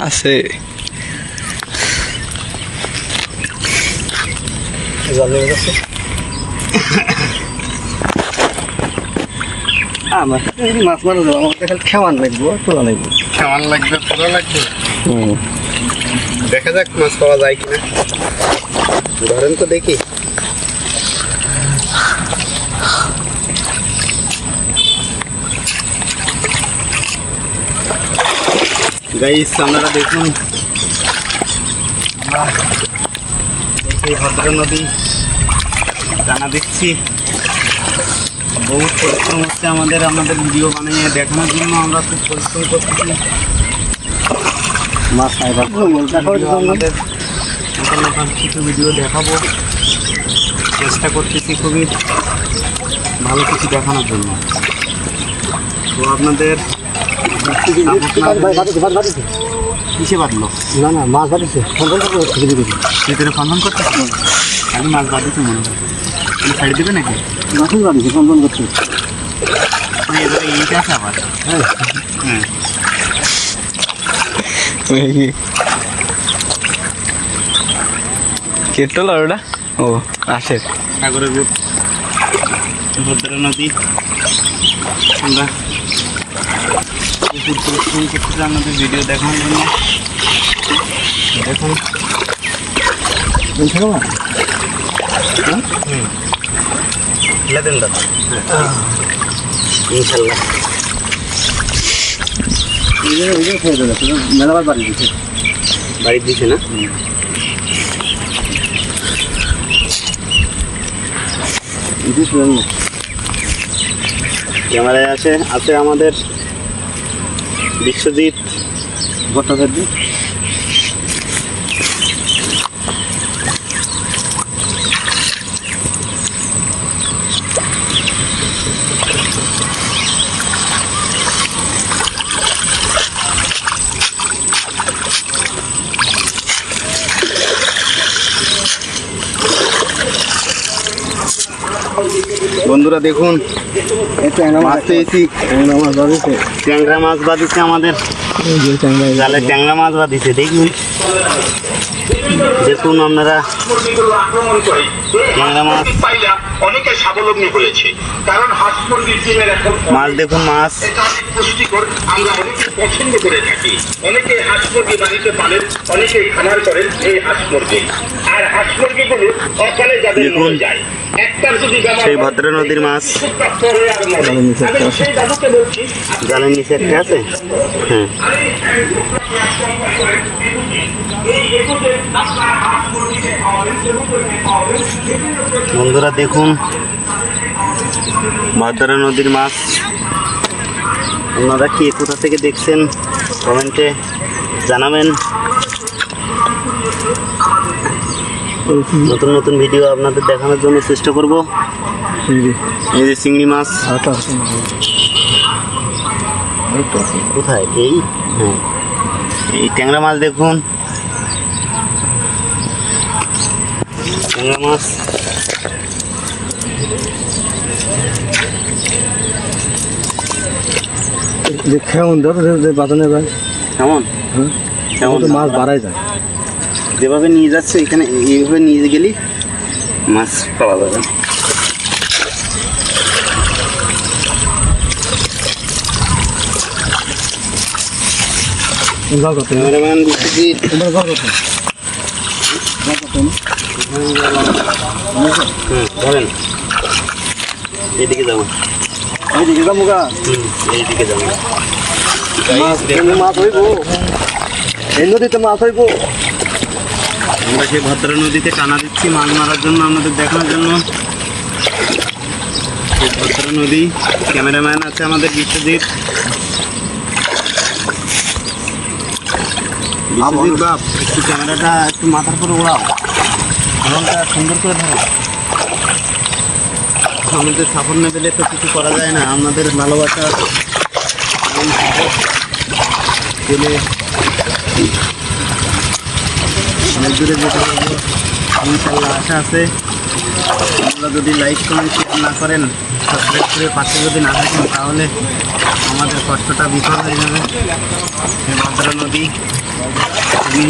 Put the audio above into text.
আছে আমার মাছ মারা যাবো, আমাকে খালি খেওয়ান লাগবো, তোলা লাগবে। কেমন লাগবে, ভালো লাগবে। দেখা যাক মাছ পাওয়া যায় কিনা। ধরেন তো দেখি। গাইস আপনারা দেখুন, আমরা এই ভদ্র নদী টানা দিচ্ছি। বহুত পরিশ্রম হচ্ছে আমাদের ভিডিও বানিয়ে দেখানোর জন্য। আমরা খুব পরিশ্রম করতেছি। মাছ খাইবার আমাদের নতুন নতুন কিছু ভিডিও দেখাবো, চেষ্টা করতেছি খুবই ভালো কিছু দেখানোর জন্য। তো আপনাদের কিসে বাঁধলো? না না, মাছ বাড়িছে, ভিতরে ফন্দন করতেছে, খালি মাছ বাঁধিছে মনে হয়। ছাড়ি দেবে নাকি? মাছই বাড়িছে, ফোন করছে। এবারে এইটা আছে আবার। হ্যাঁ হ্যাঁ, কেটল ওটা ও আসে সাগরের রূপ ভদ্রা নদী। আমরা প্রচুর পরিশ্রম করতেছি আমাদের ভিডিও দেখানোর জন্য। দেখুন দেন দাদা, ইনশাল্লাহ মেলাবার বাড়ি দিচ্ছে, বাড়ির দিছে না? ক্যামেরায় আছে আমাদের বিশ্বজিৎ ভট্টাচার্য। বন্ধুরা দেখুন, মাছ পেয়েছি। ট্যাংরা মাছ বাঁধিছে আমাদের জালে, ট্যাংরা মাছ বাঁধিছে। দেখুন দেখুন আপনারা, ট্যাংরা মাছ অনেকে স্বাবলম্বী হয়েছে, কারণ হাঁস মুরগির ডিমের এখন মাছ দেখুন, মাছ এটা অনেক পুষ্টিকর, আমরা অনেকে পছন্দ করে থাকি। অনেকে হাঁস মুরগি বাড়িতে পালেন, অনেকে খামার করেন এই হাঁস মুরগি। আর হাঁস মুরগিগুলো অকালে যাদের মরে যায়। একটার যদি সেই ভদ্রা নদীর মাছ জালের নিচে একটা আছে। হ্যাঁ, বন্ধুরা দেখুন ভদ্রা নদীর মাছ। আপনারা কি কোথা থেকে দেখছেন কমেন্টে জানাবেন। নতুন নতুন ভিডিও আপনাদের দেখানোর জন্য চেষ্টা করব। এই যে চিংড়ি মাছ কোথায়? এই হ্যাঁ, এই ট্যাংরা মাছ দেখুন, ট্যাংরা মাছ। যে খেউন ধরো যে বাঁধানো যায়, কেমন কেমন মাছ বাড়াই যায়। যেভাবে নিয়ে যাচ্ছে এখানে, এইভাবে নিয়ে গেলে মাছ পাওয়া যাবে। ক্যামেরাম্যান বিশ্বজিৎ, ধরেন এইদিকে যাবো, এইদিকে যাবো গা, এইদিকে যাবো। মাছ হইব, এই নদীতে মাছ হইব। আমরা সেই ভদ্রা নদীতে টানা দিচ্ছি মাছ মারার জন্য, আমাদের দেখানোর জন্য। সেই ভদ্রা নদী, ক্যামেরাম্যান আছে আমাদের বিশ্বজিৎ। বিশ্বজিৎ বাপ, একটু ক্যামেরাটা একটু মাথার করে ওড়াও, ফোনটা সুন্দর করে ধরো। আমাদের সাপোর্ট না পেলে তো কিছু করা যায় না। আপনাদের ভালোবাসা পেলে অনেক দূরে যেতে পারবো ইনশাল্লাহ আশা আছে। আপনারা যদি লাইক কমেন্ট শেয়ার না করেন, সাবস্ক্রাইব করে পাশে যদি না থাকেন, তাহলে আমাদের কষ্টটা বিফল হয়ে যাবে। এই ভদ্রা নদী খুবই